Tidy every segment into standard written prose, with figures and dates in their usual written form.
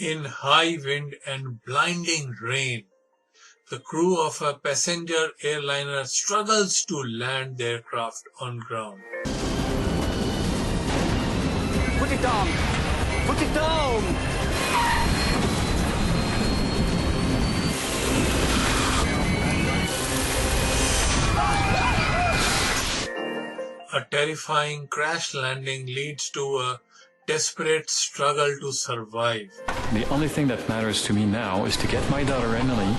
In high wind and blinding rain, the crew of a passenger airliner struggles to land their craft on ground. Put it down! Put it down! A terrifying crash landing leads to a desperate struggle to survive. The only thing that matters to me now is to get my daughter Emily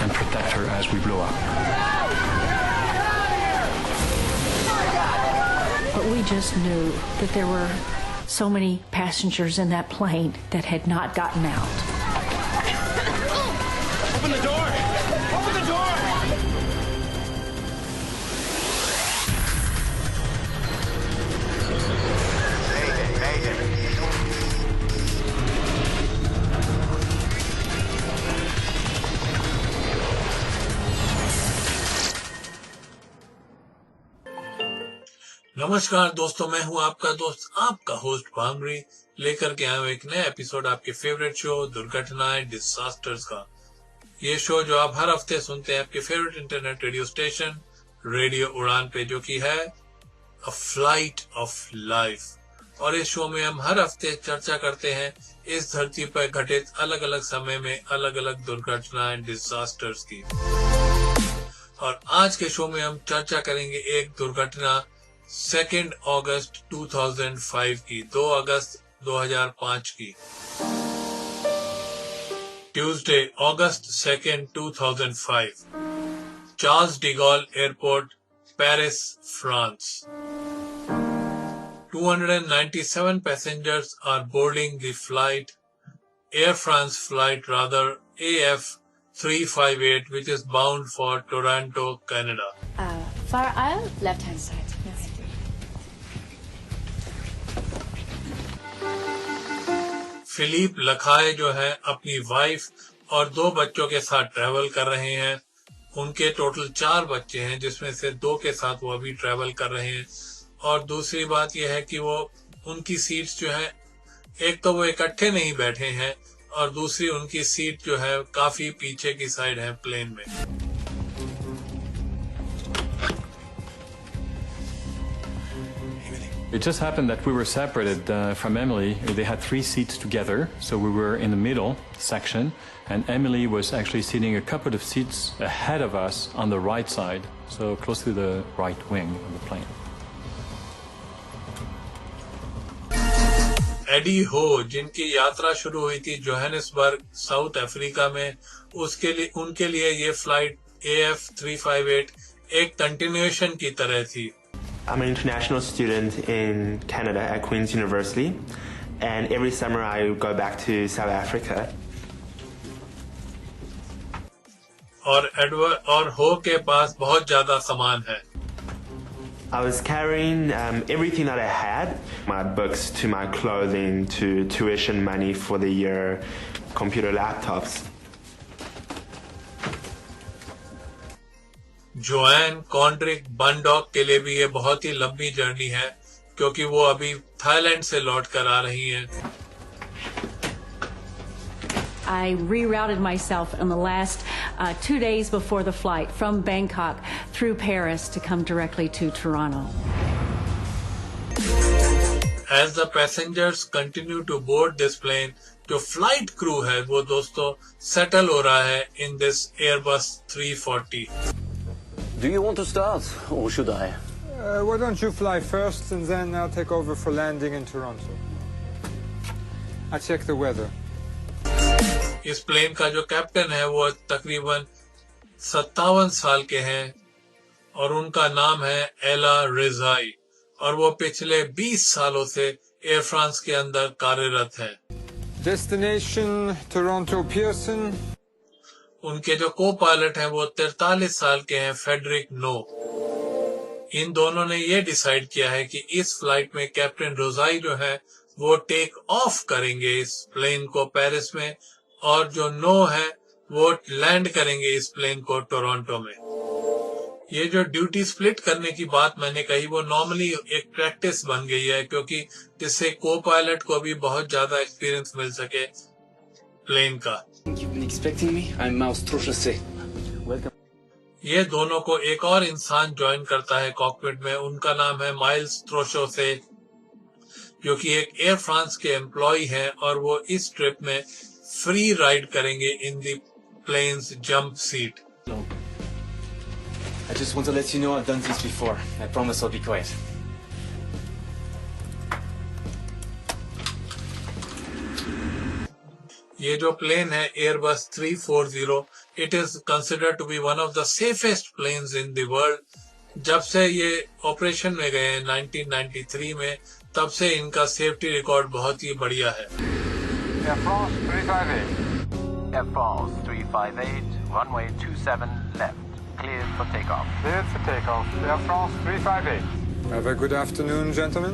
and protect her as we blow up. But we just knew that there were so many passengers in that plane that had not gotten out. Open the door! Open the door! नमस्कार दोस्तों, मैं हूं आपका दोस्त, आपका host भांगरी, लेकर के आया हूं एक नया एपिसोड आपके फेवरेट शो दुर्घटनाएं डिजास्टर्स का। ये शो जो आप हर हफ्ते सुनते हैं आपके favourite internet radio station radio उड़ान पे, जो कि है अ फ्लाइट ऑफ लाइफ। और इस शो में हम हर हफ्ते चर्चा करते हैं इस धरती पर घटित अलग अलग समय में अलग अलग दुर्घटनाएं डिजास्टर्स की। और आज के शो में हम चर्चा करेंगे एक दुर्घटना 2 अगस्त 2005 की, 2 अगस्त 2005 की। Tuesday August 2, 2005, Charles de Gaulle airport, Paris, France. 297 passengers are boarding the flight, Air France flight rather, AF358, which is bound for Toronto, Canada. Far aisle, left-hand side. Yes. Philip लखाए जो है अपनी वाइफ और 2 बच्चों के साथ travel कर रहे हैं। उनके टोटल 4 बच्चे हैं, जिसमें से 2 के साथ वो अभी ट्रैवल कर रहे हैं। और दूसरी बात यह है कि वो उनकी सीट्स जो है, एक तो वो इकट्ठे नहीं बैठे हैं और दूसरी उनकी सीट जो है काफी पीछे की साइड है प्लेन में। It just happened that we were separated from Emily. They had 3 seats together, so we were in the middle section, and Emily was actually sitting a couple of seats ahead of us on the right side, so close to the right wing of the plane. Eddie Ho, जिनकी यात्रा शुरू हुई थी Johannesburg, south Africa में, उनके लिए ये flight AF358 एक कंटिन्यूएशन की तरह थी। I'm an international student in Canada at Queen's University, and every summer I go back to South Africa. और हो के पास बहुत ज्यादा सामान है। I was carrying everything that I had, my books to my clothing to tuition money for the year, computer laptops. Joanne Kondrick Bundock के लिए भी ये बहुत ही लंबी जर्नी है, क्योंकि वो अभी थाईलैंड से लौट कर आ रही हैं। I rerouted myself in the last 2 days before the flight from Bangkok through Paris to come directly to Toronto. As the passengers continue to board this plane, जो फ्लाइट क्रू है वो दोस्तों सेटल हो रहा है in this Airbus 340. Do you want to start, or should I? Why don't you fly first, and then I'll take over for landing in Toronto. I'll check the weather. इस plane का जो captain है वो तकरीबन 57 साल के हैं और उनका नाम है एला रिजाई, और वो पिछले 20 सालों से एयर फ्रांस के अंदर कार्यरत है। Destination Toronto Pearson. उनके जो को पायलट हैं वो 43 साल के हैं, फेडरिक नो। इन दोनों ने ये डिसाइड किया है कि इस फ्लाइट में कैप्टन रोजाई जो है वो टेक ऑफ करेंगे इस प्लेन को पेरिस में, और जो नो है वो लैंड करेंगे इस प्लेन को टोरंटो में। ये जो ड्यूटी स्प्लिट करने की बात मैंने कही वो नॉर्मली एक प्रैक्टिस बन गई है, क्योंकि जिससे को पायलट को भी बहुत ज्यादा एक्सपीरियंस मिल सके। प्लेन का। You've been expecting me? I'm Mouse Trochese. Welcome. ये दोनों को एक और इंसान ज्वाइन करता है कॉकपिट में, उनका नाम है माइल्स त्रोशोसे, जो कि एक एयर फ्रांस के एम्प्लॉय हैं और वो इस ट्रिप में फ्री राइड करेंगे in the plane's jump seat. I just want to let you know I've done this before. I promise I'll be quiet. ये जो प्लेन है Airbus 340, it is considered to be one of the safest planes in the world. जब से ये operation में गए 1993 में, तब से इनका सेफ्टी रिकॉर्ड बहुत ही बढ़िया है। Air France 358. Air France 358, runway 27 left. Cleared for takeoff. Cleared for takeoff. Air France 358. Have a good afternoon, gentlemen.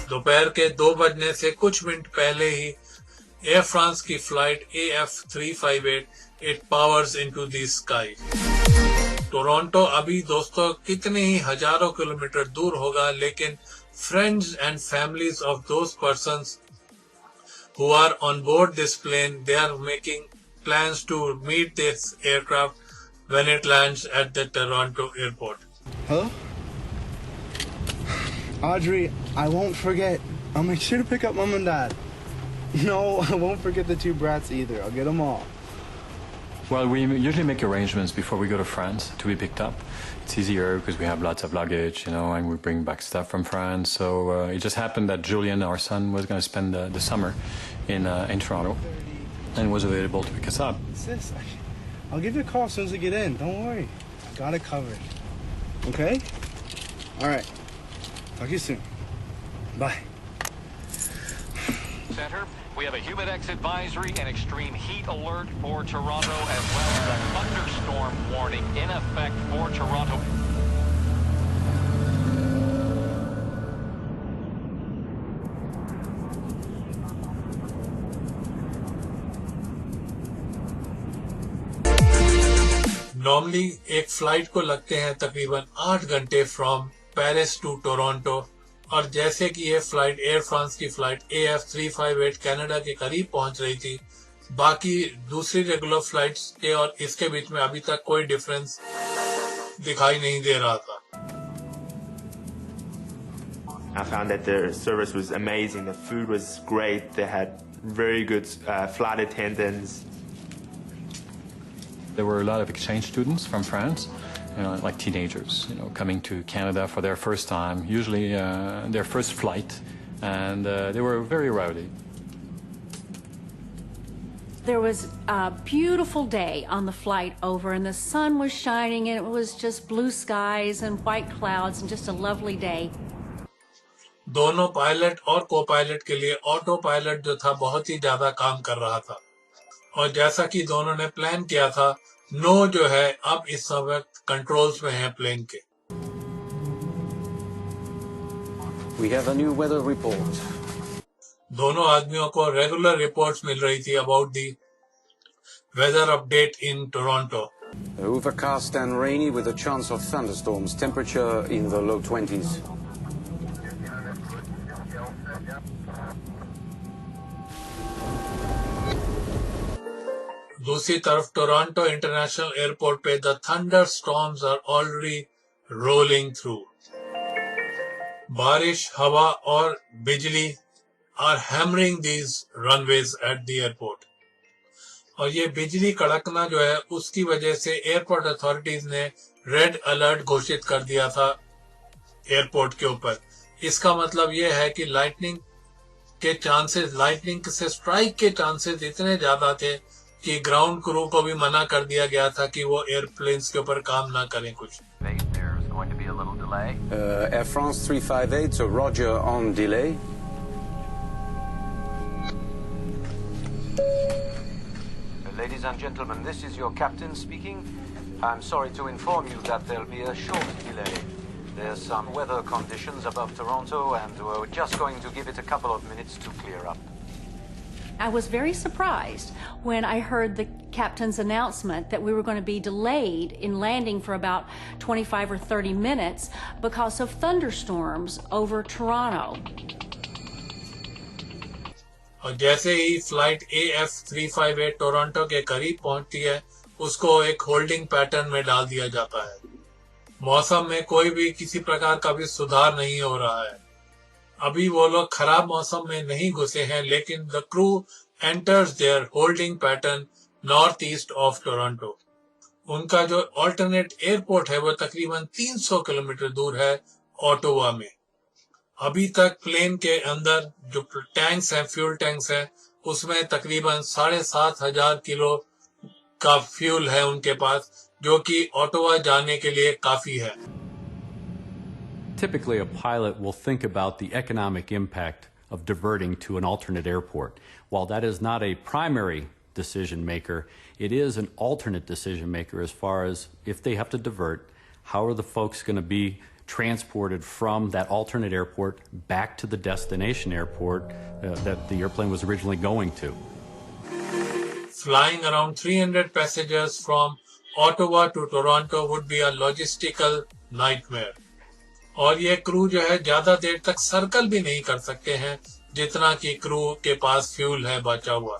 दोपहर के 2 बजने से कुछ मिनट पहले ही एयर फ्रांस की flight AF358 it powers into the sky. Toronto अभी दोस्तों कितने ही हजारों किलोमीटर दूर होगा, लेकिन friends and families of those persons who are on board this plane, they are making plans to meet this aircraft when it lands at the Toronto airport. Hello? Audrey, I won't forget. I'll make sure to pick up Mom and Dad. No, I won't forget the 2 brats either. I'll get them all. Well, we usually make arrangements before we go to France to be picked up. It's easier because we have lots of luggage, you know, and we bring back stuff from France. So it just happened that Julian, our son, was going to spend the summer in Toronto and was available to pick us up. Sis, I'll give you a call as soon as I get in. Don't worry. I got it covered. Okay? All right. Talk to you soon. Bye. Center, we have a humidex advisory and extreme heat alert for Toronto, as well as a thunderstorm warning in effect for Toronto. Normally एक flight को लगते हैं तकरीबन 8 घंटे from Paris to Toronto, और जैसे कि ये फ्लाइट एयर फ्रांस की फ्लाइट AF358 कनाडा के करीब पहुंच रही थी, बाकी दूसरी रेगुलर फ्लाइट्स के और इसके बीच में अभी तक कोई डिफरेंस दिखाई नहीं दे रहा था। I found that their service was amazing. The food was great. They had very good flight attendants. There were a lot of exchange students from France, you know, like teenagers, you know, coming to Canada for their first time, usually their first flight, and they were very rowdy. There was a beautiful day on the flight over, and the sun was shining, and it was just blue skies and white clouds and just a lovely day. दोनों pilot और को pilot के लिए auto pilot जो था बहुत ही ज्यादा काम कर रहा था, और जैसा कि दोनों ने प्लान किया था, नो जो है अब इस समय कंट्रोल्स में है प्लेन के। We have a new weather report. दोनों आदमियों को रेगुलर रिपोर्ट्स मिल रही थी about the weather update in Toronto. Overcast and rainy with a chance of thunderstorms. Temperature in the low 20s. दूसरी तरफ टोरंटो इंटरनेशनल एयरपोर्ट पे the thunderstorms are already rolling through. बारिश, हवा और बिजली are hammering these runways at the airport, और ये बिजली कड़कना जो है उसकी वजह से एयरपोर्ट अथॉरिटीज ने रेड अलर्ट घोषित कर दिया था एयरपोर्ट के ऊपर। इसका मतलब ये है कि लाइटनिंग से स्ट्राइक के चांसेस इतने ज्यादा थे कि ग्राउंड क्रू को भी मना कर दिया गया था कि वो एयरप्लेन्स के ऊपर काम ना करें कुछ। Air France 358, so Roger on delay. Ladies and gentlemen, this is your captain speaking. I'm sorry to inform you that there'll be a short delay. There's some weather conditions above Toronto, and we're just going to give it a couple of minutes to clear up. I was very surprised when I heard the captain's announcement that we were going to be delayed in landing for about 25 or 30 minutes because of thunderstorms over Toronto. और जैसे ही flight AF358 Toronto के करीब पहुंचती है, उसको एक holding pattern में डाल दिया जाता है। मौसम में कोई भी किसी प्रकार का भी सुधार नहीं हो रहा है। अभी वो लोग खराब मौसम में नहीं घुसे हैं, लेकिन the crew enters their holding pattern north east of Toronto. उनका जो ऑल्टरनेट एयरपोर्ट है वो तकरीबन 300 किलोमीटर दूर है ऑटोवा में। अभी तक प्लेन के अंदर जो टैंक्स हैं, फ्यूल टैंक्स हैं, उसमें तकरीबन 7,500 किलो का फ्यूल है उनके पास, जो कि ऑटोवा जाने के लिए काफी है। Typically, a pilot will think about the economic impact of diverting to an alternate airport. While that is not a primary decision maker, it is an alternate decision maker as far as if they have to divert, how are the folks going to be transported from that alternate airport back to the destination airport that the airplane was originally going to. Flying around 300 passengers from Ottawa to Toronto would be a logistical nightmare. और ये crew जो है ज्यादा देर तक circle भी नहीं कर सकते हैं जितना कि क्रू के पास फ्यूल है बचा हुआ।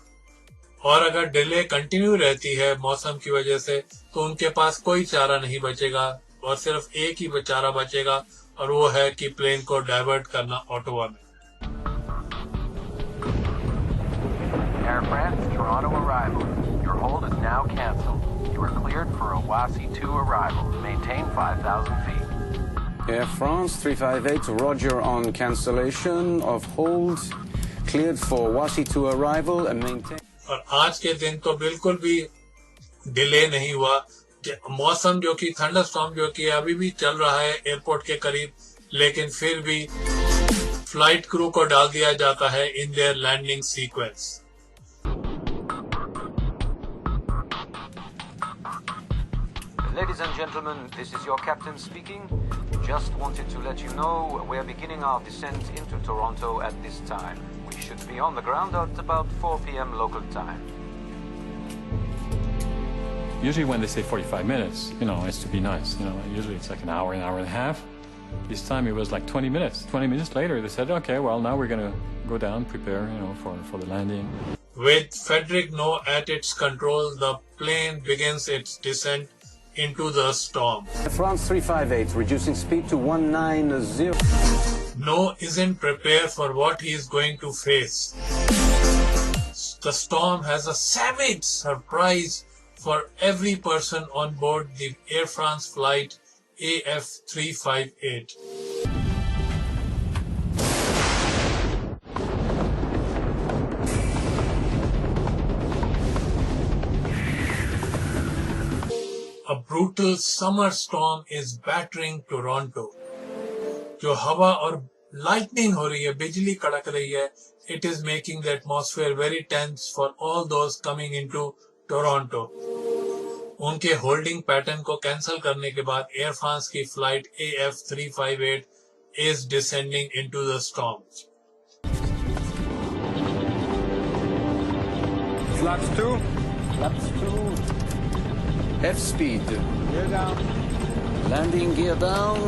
और अगर डिले कंटिन्यू रहती है मौसम की वजह से, तो उनके पास कोई चारा नहीं बचेगा और सिर्फ एक ही चारा बचेगा, और वो है कि प्लेन को डाइवर्ट करना ऑटोवा में। Air France, Toronto arrival. Your hold is now cancelled. You are cleared for a Wasi 2 arrival. Maintain 5,000 feet. Air France 358, roger on cancellation of hold. Cleared for Wasi 2 arrival and maintain. और आज के दिन तो बिल्कुल भी delay नहीं हुआ। मौसम जो कि थंडरस्टॉर्म जो कि अभी भी चल रहा है एयरपोर्ट के करीब, लेकिन फिर भी फ्लाइट क्रू को डाल दिया जाता है in their landing sequence. Ladies and gentlemen, this is your captain speaking. Just wanted to let you know we're beginning our descent into Toronto at this time. We should be on the ground at about 4 p.m. local time. Usually when they say 45 minutes, it's to be nice. Usually it's like an hour and a half. This time it was like 20 minutes. 20 minutes later they said, okay, well now we're going to go down, prepare, for the landing. With Frederick No at its control, the plane begins its descent into the storm. France 358, reducing speed to 190. No isn't prepared for what he is going to face. The storm has a savage surprise for every person on board the Air France flight AF358. A brutal summer storm is battering Toronto. जो हवा और lightning हो रही है, बिजली कड़क रही है, it is making the atmosphere very tense for all those coming into Toronto. उनके होल्डिंग पैटर्न को कैंसिल करने के बाद एयर फ्रांस की flight AF358 is descending into the storm. Flaps 2. Flaps 2. F speed. Gear down. Landing gear down.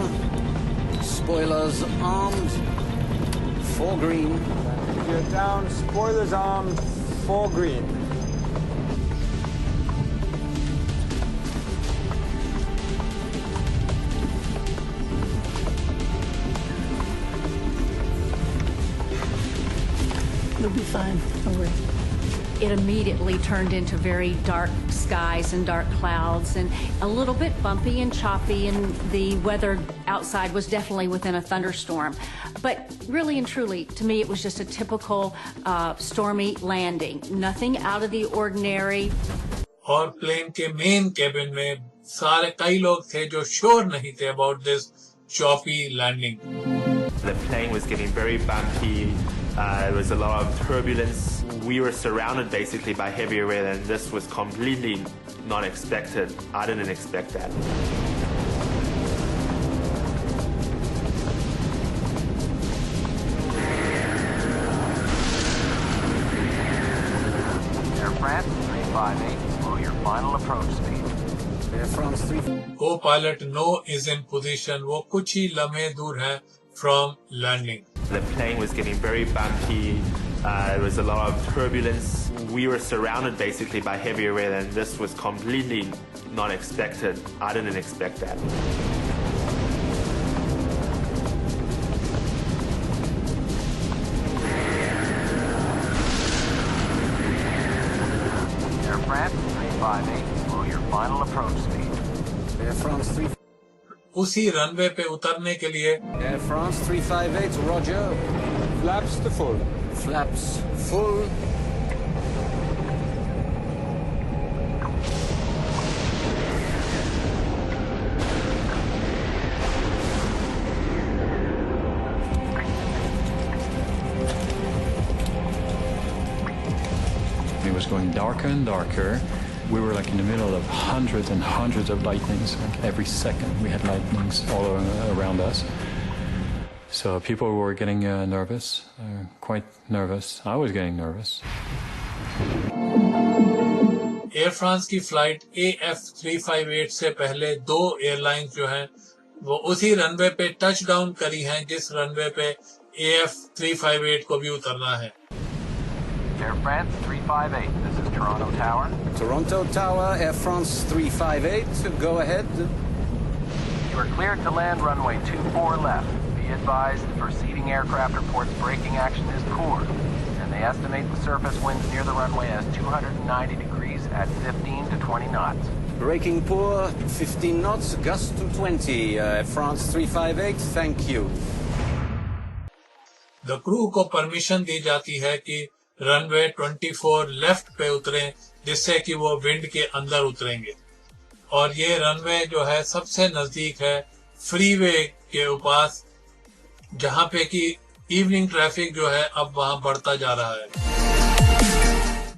Spoilers armed. 4 green. Landing gear down. Spoilers armed. 4 green. You'll be fine. Don't worry. It immediately turned into very dark skies and dark clouds and a little bit bumpy and choppy, and the weather outside was definitely within a thunderstorm. But really and truly, to me, it was just a typical stormy landing. Nothing out of the ordinary. और plane के main cabin में कई लोग थे जो sure नहीं थे about this choppy landing. The plane was getting very bumpy. There was a lot of turbulence. We were surrounded basically by heavy weather, and this was completely not expected. I didn't expect that. Air France 358, slow your final approach speed. Air France 3. Co-pilot No is in position. वो कुछ ही लम्हे दूर हैं from landing. The plane was getting very bumpy. There was a lot of turbulence. We were surrounded basically by heavy weather, and this was completely not expected. I didn't expect that. Air France 358, slow your final approach speed. Air France 3. उसी runway पे उतरने के लिए Air France 358, roger. Flaps to full. Flaps full. It was going darker and darker. We were like in the middle of hundreds and hundreds of lightnings. Like every second we had lightnings all around us. So people were getting nervous, quite nervous. I was getting nervous. Air France की flight AF358 से पहले दो airlines जो हैं वो उसी runway पे touch down करी हैं जिस रनवे पे AF358 को भी उतरना है. Air France 358, this is Toronto Tower. Toronto Tower, Air France 358, go ahead. You are cleared to land runway 24 left. Be advised, the preceding aircraft reports braking action is poor, and they estimate the surface winds near the runway as 290 degrees at 15 to 20 knots. Braking poor, 15 knots, gust to 20. Air France 358, thank you. The crew को permission दी जाती है कि runway 24 left पे उतरें जिससे कि वो wind के अंदर उतरेंगे. और ये रनवे जो है सबसे नजदीक है फ्रीवे के पास जहां पे कि इवनिंग ट्रैफिक जो है अब वहां बढ़ता जा रहा है.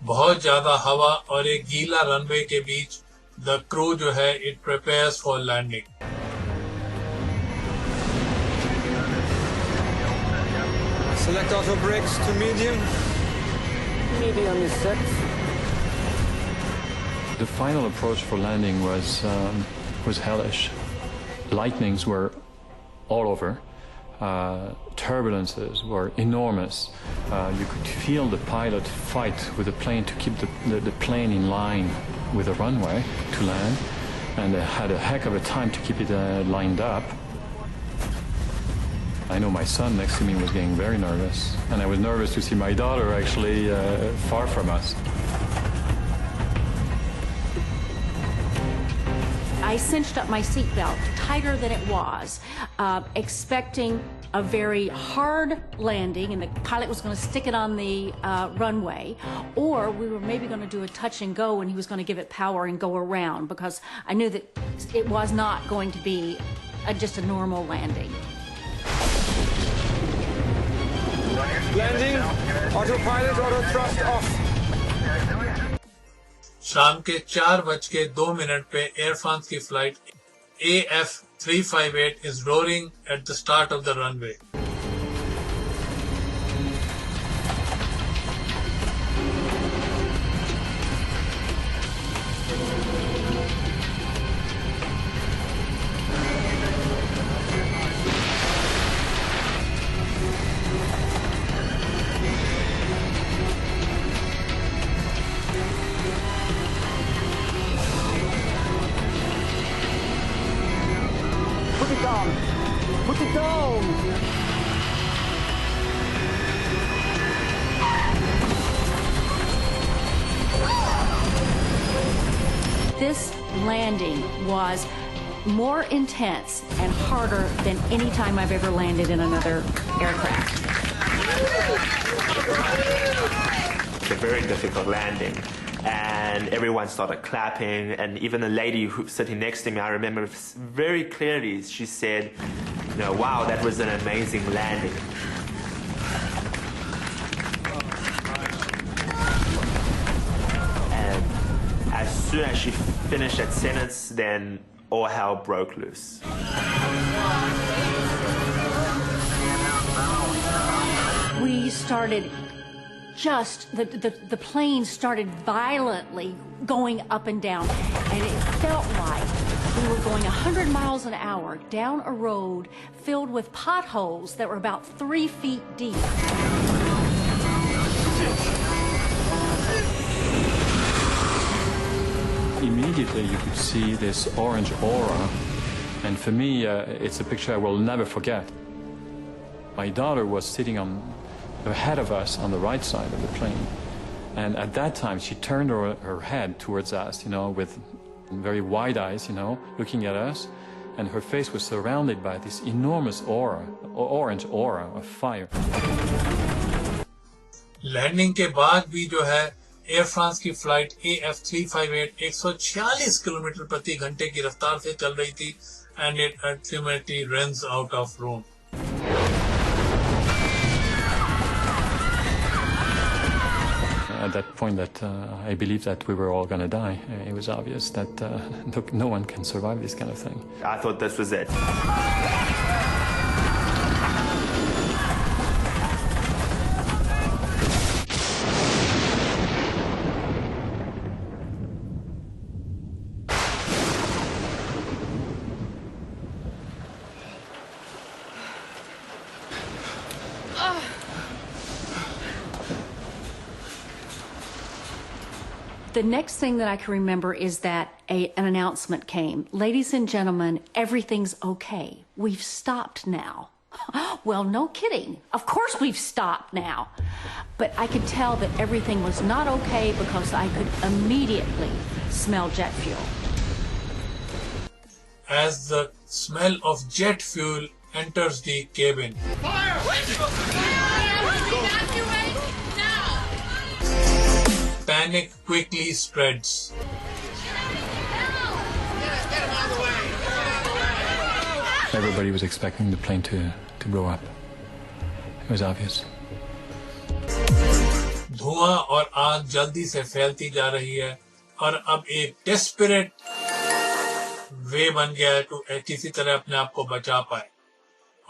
बहुत ज्यादा हवा और एक गीला रनवे के बीच द क्रू जो है it prepares for landing. Select auto brakes to medium. Medium is set. The final approach for landing was hellish. Lightnings were all over. Turbulences were enormous. You could feel the pilot fight with the plane to keep the plane in line with the runway to land, and they had a heck of a time to keep it lined up. I know my son next to me was getting very nervous, and I was nervous to see my daughter actually far from us. I cinched up my seatbelt tighter than it was, expecting a very hard landing, and the pilot was going to stick it on the runway, or we were maybe going to do a touch and go, and he was going to give it power and go around, because I knew that it was not going to be just a normal landing. Landing, autopilot, auto thrust off. शाम के 4:02 पे air France की flight AF358 is roaring at the start of the runway. Put it down. Put it down. This landing was more intense and harder than any time I've ever landed in another aircraft. It's a very difficult landing, and everyone started clapping, and even the lady who sitting next to me, I remember very clearly, she said, you know, wow, that was an amazing landing. And as soon as she finished that sentence, then all hell broke loose. We started the plane started violently going up and down, and it felt like we were going 100 miles an hour down a road filled with potholes that were about 3 feet deep. immediately you could see this orange aura. And for me, it's a picture I will never forget. My daughter was sitting ahead of us on the right side of the plane. And at that time, she turned her head towards us, with very wide eyes, looking at us. And her face was surrounded by this enormous aura, orange aura of fire. Landing के बाद भी जो है Air France की flight AF358 146 kilometre प्रति घंटे की रफ्तार से चल रही थी and it ultimately runs out of room. At that point that I believed that we were all going to die. It was obvious that no one can survive this kind of thing. I thought this was it. The next thing that I can remember is that an announcement came. Ladies and gentlemen, everything's okay. We've stopped now. Well, no kidding. Of course we've stopped now. But I could tell that everything was not okay because I could immediately smell jet fuel. As the smell of jet fuel enters the cabin, panic quickly spreads. Everybody was expecting the plane to blow up. It was obvious. धुआं और आग जल्दी से फैलती जा रही है और अब एक डेस्परेट वे बन गया है तो किसी तरह अपने आप को बचा पाए.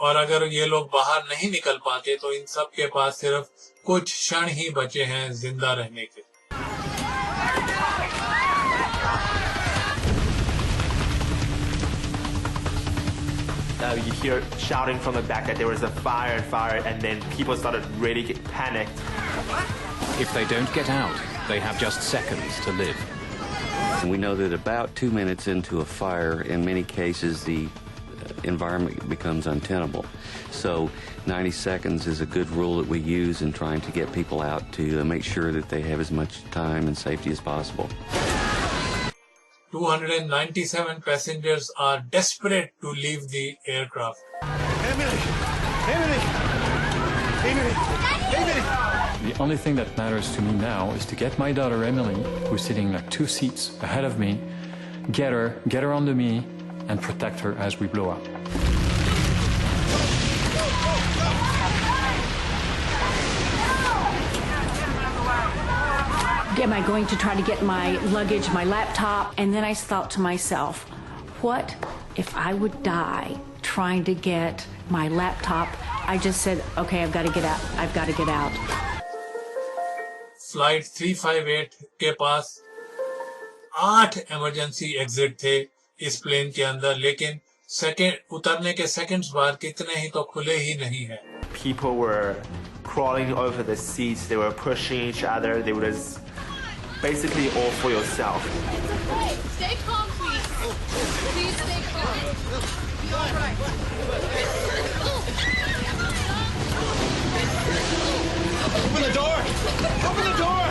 और अगर ये लोग बाहर नहीं निकल पाते तो इन सब के पास सिर्फ कुछ क्षण ही बचे हैं जिंदा रहने के. You hear shouting from the back that there was a fire, and then people started really get panicked. If they don't get out, they have just seconds to live. We know that about 2 minutes into a fire, in many cases, the environment becomes untenable. So 90 seconds is a good rule that we use in trying to get people out to make sure that they have as much time and safety as possible. 297 passengers are desperate to leave the aircraft. The only thing that matters to me now is to get my daughter Emily, who's sitting like 2 seats ahead of me, get her onto me, and protect her as we blow up. Am I going to try to get my luggage, my laptop? And then I thought to myself, what if I would die trying to get my laptop? I just said, okay, I've got to get out. I've got to get out. Flight 358 के पास 8 emergency exit थे इस plane के अंदर, लेकिन उतरने के seconds बाद कितने ही तो खुले ही नहीं हैं. People were crawling over the seats. They were pushing each other. They were just basically all for yourself. Hey, stay calm, please. Please stay calm. Be all right. Open the door! Open the door!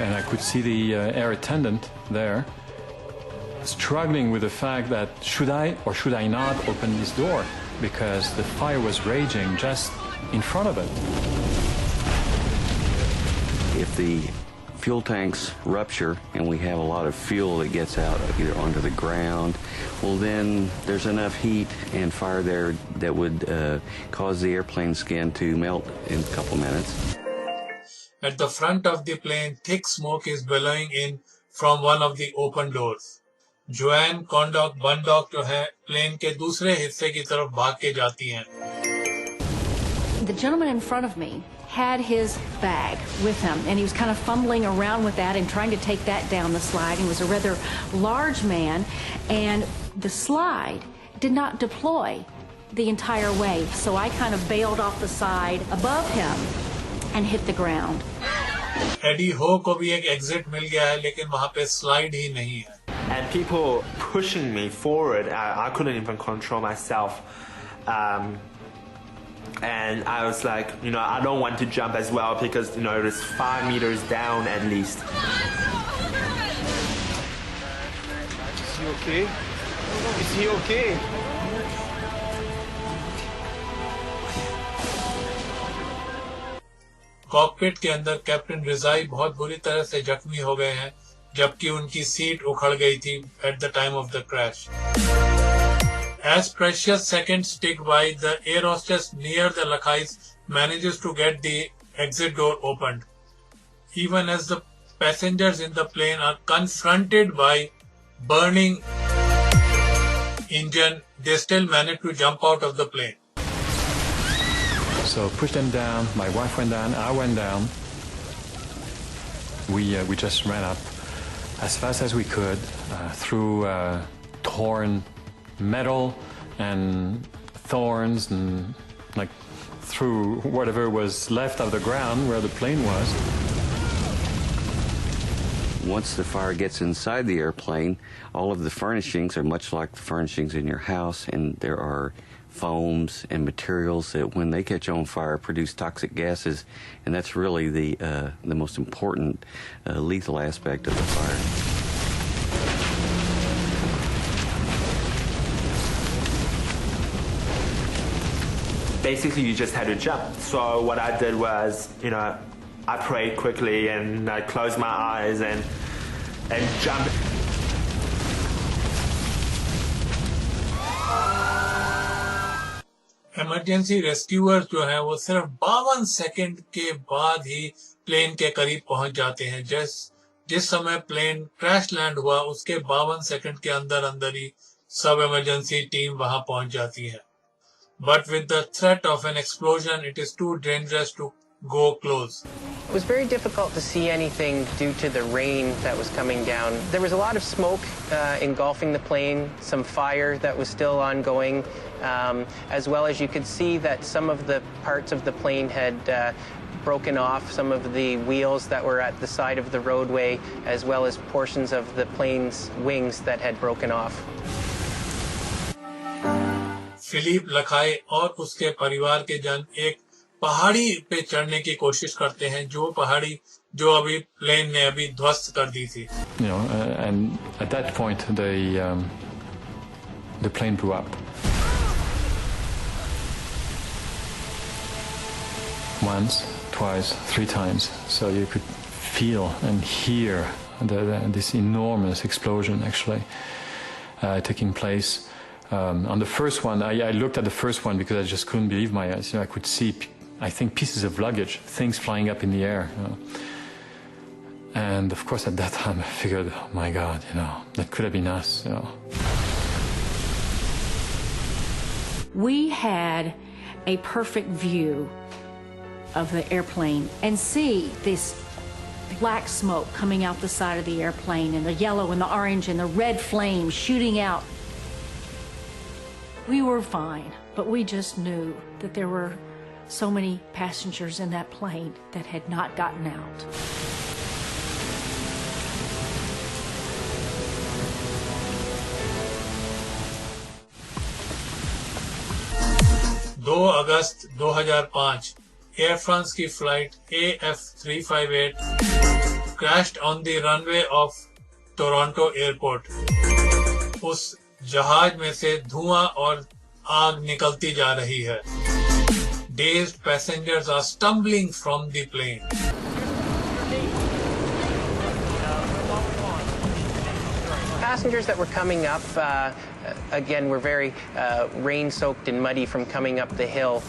And I could see the air attendant there struggling with the fact that should I or should I not open this door, because the fire was raging just in front of it. If the fuel tanks rupture and we have a lot of fuel that gets out either onto the ground, well then there's enough heat and fire there that would cause the airplane skin to melt in a couple minutes. At the front of the plane, thick smoke is billowing in from one of the open doors. Joanne, Condoc, Bundock जो है plane के दूसरे हिस्से की तरफ भाग के जाती हैं. The gentleman in front of me had his bag with him, and he was kind of fumbling around with that and trying to take that down the slide. He was a rather large man, and the slide did not deploy the entire way, so I kind of bailed off the side above him and hit the ground. Eddie Ho को भी एक exit मिल गया है, लेकिन वहां पे slide ही नहीं है. And people pushing me forward, I couldn't even control myself. And I was like, I don't want to jump as well because, it was 5 meters down at least. Is he okay? Is he okay? Cockpit के अंदर captain रिजाई बहुत बुरी तरह से जख्मी हो गए हैं, जबकि उनकी सीट उखड़ गई थी at the time of the crash. As precious seconds tick by, the air hostess near the Lakhais manages to get the exit door opened. Even as the passengers in the plane are confronted by burning engine, they still manage to jump out of the plane. So pushed them down, my wife went down, I went down. We just ran up as fast as we could through torn metal and thorns and like through whatever was left of the ground where the plane was. Once the fire gets inside the airplane, all of the furnishings are much like the furnishings in your house, and there are foams and materials that, when they catch on fire, produce toxic gases, and that's really the most important lethal aspect of the fire. Basically, you just had to jump. So what I did was, I prayed quickly and I closed my eyes and jumped. Emergency rescuers जो है वो सिर्फ 52 second के बाद ही plane के करीब पहुंच जाते हैं. जिस समय प्लेन क्रैश लैंड हुआ उसके 52 सेकंड के अंदर ही सब इमरजेंसी टीम वहां पहुंच जाती है. But with the threat of an explosion, it is too dangerous to go close. It was very difficult to see anything due to the rain that was coming down. There was a lot of smoke engulfing the plane, some fire that was still ongoing, as well as you could see that some of the parts of the plane had broken off, some of the wheels that were at the side of the roadway, as well as portions of the plane's wings that had broken off. Philip लखाई और उसके परिवार के जन एक पहाड़ी पे चढ़ने की कोशिश करते हैं, जो पहाड़ी जो अभी प्लेन ने अभी ध्वस्त कर दी थी. And at that point the plane blew up. Once, twice, 3 times. So you could feel and hear this enormous explosion actually taking place. On the first one, I looked at the first one because I just couldn't believe my eyes. I could see, I think, pieces of luggage, things flying up in the air. And of course, at that time, I figured, oh my God, that could have been us. We had a perfect view of the airplane and see this black smoke coming out the side of the airplane, and the yellow and the orange and the red flames shooting out. We were fine, but we just knew that there were so many passengers in that plane that had not gotten out. 2 अगस्त 2005 Air France की flight AF358 crashed on the runway of Toronto airport. उस जहाज में से धुआं और आग निकलती जा रही है. Dazed passengers are stumbling from the plane. Passengers that were coming up, again, were very rain-soaked and muddy from coming up the hill.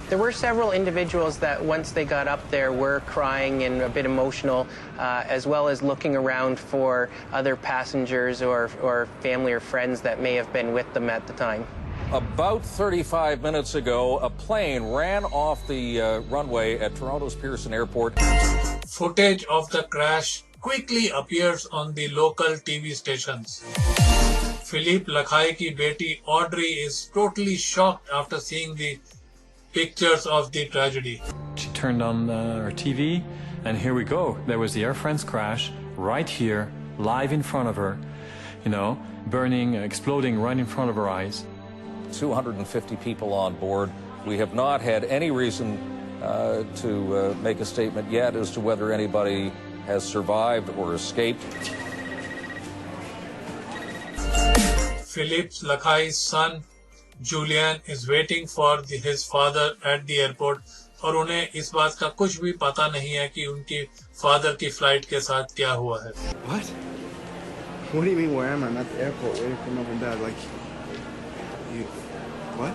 There were several individuals that once they got up there were crying and a bit emotional, as well as looking around for other passengers or family or friends that may have been with them at the time. About 35 minutes ago, a plane ran off the runway at Toronto's Pearson Airport. Footage of the crash quickly appears on the local TV stations. Philippe Lakhai की बेटी Audrey is totally shocked after seeing the pictures of the tragedy. She turned on her TV And here we go. There was the Air France crash right here, live in front of her, you know, burning, exploding right in front of her eyes. 250 people on board. We have not had any reason to make a statement yet as to whether anybody has survived or escaped. Philip Lakhai's son Julian is waiting for his father at the airport और उन्हें इस बात का कुछ भी पता नहीं है कि उनकी फादर की फ्लाइट के साथ क्या हुआ है. What? What do you mean where am I? I'm at the airport waiting for mom and dad. Like, you, what?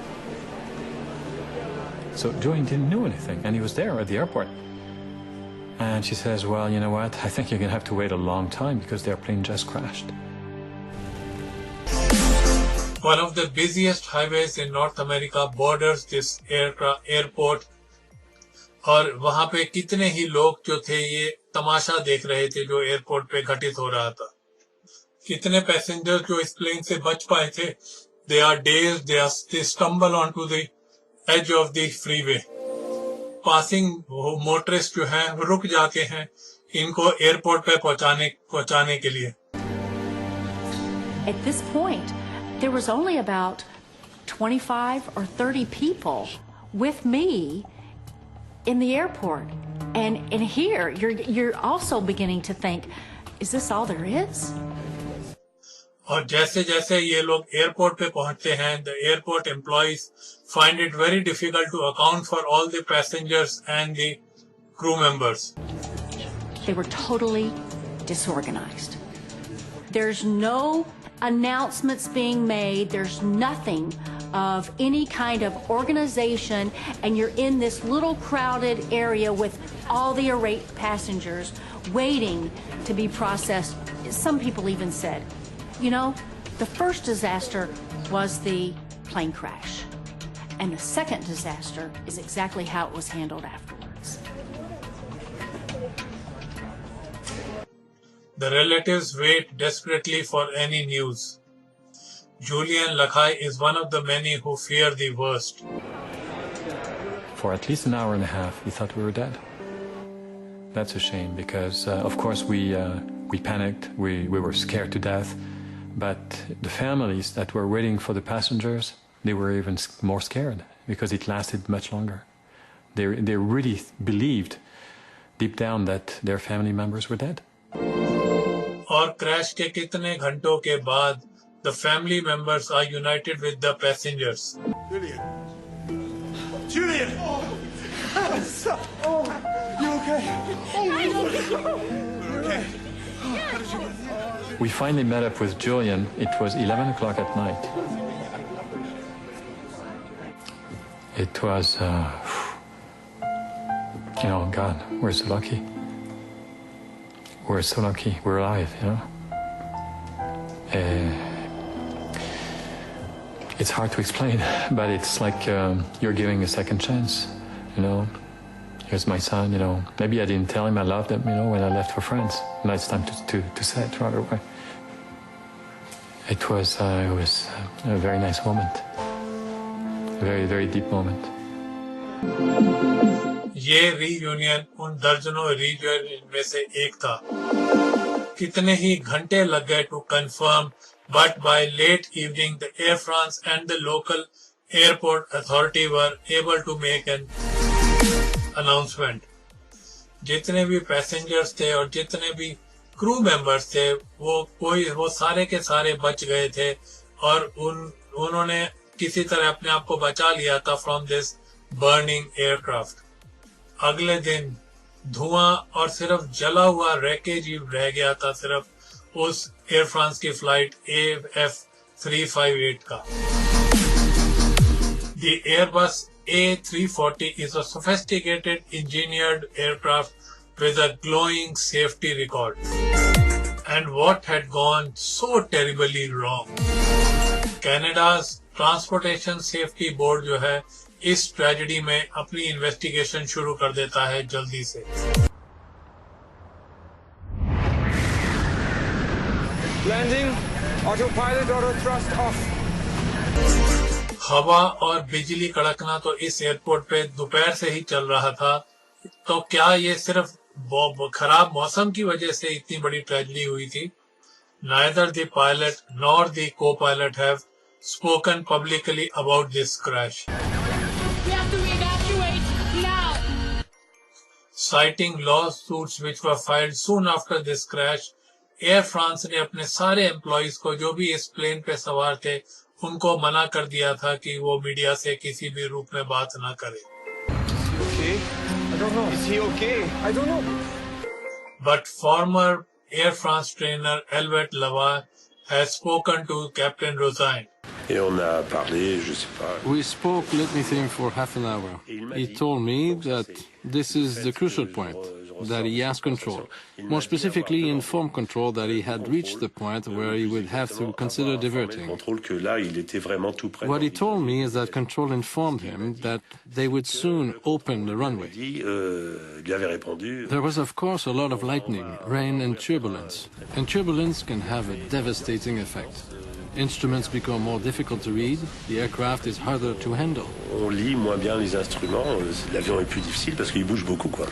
So Julian didn't know anything, and he was there at the airport. And she says, well, you know what? I think you're going to have to wait a long time because their plane just crashed. One of the busiest highways in North America borders this airport. और वहां पे कितने ही लोग जो थे ये तमाशा देख रहे थे जो एयरपोर्ट पे घटित हो रहा था. कितने पैसेंजर जो इस प्लेन से बच पाए थे. They are dazed, they stumble onto the edge of the freeway. Passing motorist जो हैं वो रुक जाते हैं इनको एयरपोर्ट पे पहुंचाने के लिए. At this point, there was only about 25 or 30 people with me in the airport, and here you're also beginning to think, is this all there is? और जैसे जैसे ये लोग एयरपोर्ट पे पहुंचते हैं, the airport employees find it very difficult to account for all the passengers and the crew members. They were totally disorganized. There's no announcements being made. There's nothing of any kind of organization, and you're in this little crowded area with all the irate passengers waiting to be processed. Some people even said, you know, the first disaster was the plane crash, and the second disaster is exactly how it was handled afterwards. The relatives wait desperately for any news. Julian Lakhai is one of the many who fear the worst. For at least an hour and a half, we thought we were dead. That's a shame because, of course, we panicked. We were scared to death. But the families that were waiting for the passengers, they were even more scared because it lasted much longer. They really believed deep down that their family members were dead. और crash के कितने घंटों के बाद the family members are united with the passengers. Julian! Oh, you okay? Oh, okay. We finally met up with Julian. It was 11 o'clock at night. It was, you know, God, we're so lucky. We're so lucky. We're alive, you know. It's hard to explain, but it's like you're giving a second chance, you know. Here's my son, you know. Maybe I didn't tell him I loved him, you know, when I left for France. Now it's time to say it right away. It was a very nice moment. A very, very deep moment. ये reunion उन दर्जनों reunion में से एक था. कितने ही घंटे लग गए to confirm, but by late evening the Air France and the local airport authority were able to make an announcement. जितने भी passengers थे और जितने भी crew members थे वो सारे के सारे बच गए थे और उन्होंने किसी तरह अपने आप को बचा लिया था from this burning aircraft. अगले दिन धुआं और सिर्फ जला हुआ रैकेज ही रह गया था सिर्फ उस एयर फ्रांस की फ्लाइट AF358 का. The Airbus A340 is a sophisticated engineered aircraft with a glowing safety record. And what had gone so terribly wrong? Canada's Transportation Safety Board जो है इस ट्रेजेडी में अपनी इन्वेस्टिगेशन शुरू कर देता है जल्दी से. Landing, autopilot, auto thrust off. हवा और बिजली कड़कना तो इस एयरपोर्ट पे दोपहर से ही चल रहा था. तो क्या ये सिर्फ खराब मौसम की वजह से इतनी बड़ी ट्रेजेडी हुई थी. Neither the pilot nor the co-pilot have spoken publicly about this crash. We have to evacuate now. Citing lawsuits which were filed soon after this crash, Air France ने अपने सारे एम्प्लॉइज को जो भी इस प्लेन पे सवार थे उनको मना कर दिया था कि वो मीडिया से किसी भी रूप में बात ना करें. Okay? I don't know. Is he okay? I don't know. But former Air France trainer Helvet Lava has spoken to Captain Rosain. Et on a parlé, je sais pas. We spoke, let me think, for half an hour. He told me that this is the crucial point, that he has control. More specifically, informed control that he had reached the point where he would have to consider diverting. What he told me is that control informed him that they would soon open the runway. There was, of course, a lot of lightning, rain and turbulence can have a devastating effect. Instruments become more difficult to read, the aircraft is harder to handle. On lit moins bien les instruments, l'avion est plus difficile parce qu'il bouge beaucoup, quoi.